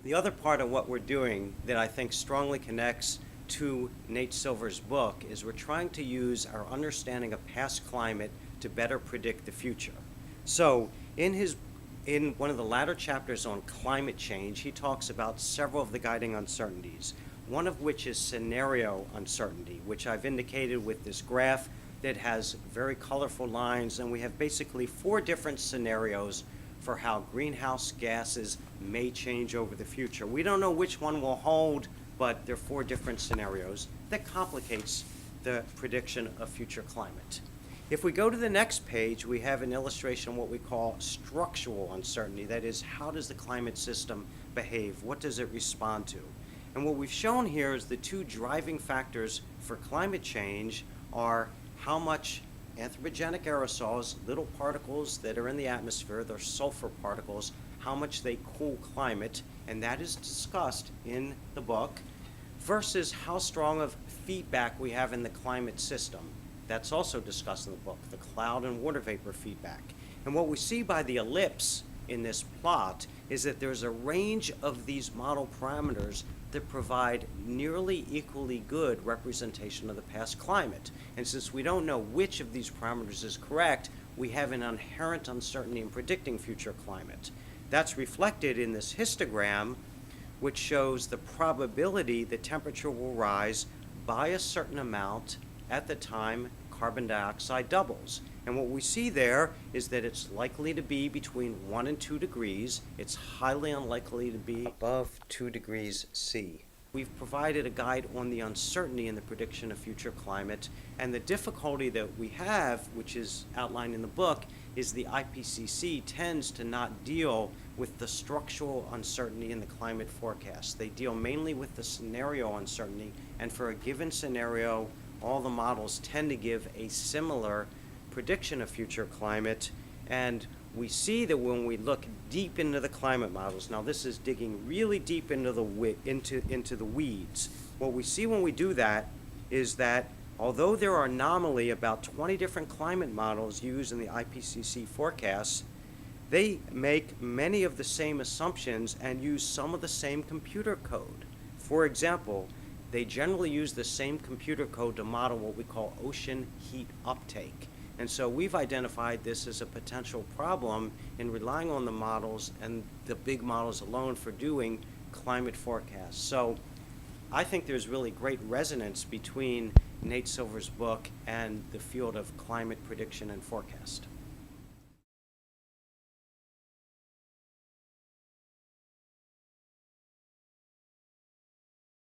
The other part of what we're doing that I think strongly connects to Nate Silver's book is we're trying to use our understanding of past climate to better predict the future. So in one of the latter chapters on climate change, he talks about several of the guiding uncertainties, one of which is scenario uncertainty, which I've indicated with this graph that has very colorful lines, and we have basically 4 different scenarios for how greenhouse gases may change over the future. We don't know which one will hold, but there are 4 different scenarios that complicates the prediction of future climate. If we go to the next page, we have an illustration of what we call structural uncertainty. That is, how does the climate system behave? What does it respond to? And what we've shown here is the 2 driving factors for climate change are how much anthropogenic aerosols, little particles that are in the atmosphere, they're sulfur particles, how much they cool climate, and that is discussed in the book, versus how strong of feedback we have in the climate system. That's also discussed in the book, the cloud and water vapor feedback. And what we see by the ellipse in this plot is that there's a range of these model parameters that provide nearly equally good representation of the past climate. And since we don't know which of these parameters is correct, we have an inherent uncertainty in predicting future climate. That's reflected in this histogram, which shows the probability that temperature will rise by a certain amount at the time carbon dioxide doubles. And what we see there is that it's likely to be between 1 and 2 degrees. It's highly unlikely to be above 2 degrees C. We've provided a guide on the uncertainty in the prediction of future climate, and the difficulty that we have, which is outlined in the book, is the IPCC tends to not deal with the structural uncertainty in the climate forecast. They deal mainly with the scenario uncertainty, and for a given scenario, all the models tend to give a similar prediction of future climate, and we see that when we look deep into the climate models, now this is digging really deep into the weeds. What we see when we do that is that although there are nominally about 20 different climate models used in the IPCC forecasts, they make many of the same assumptions and use some of the same computer code. For example, they generally use the same computer code to model what we call ocean heat uptake. And so we've identified this as a potential problem in relying on the models and the big models alone for doing climate forecasts. So I think there's really great resonance between Nate Silver's book and the field of climate prediction and forecast.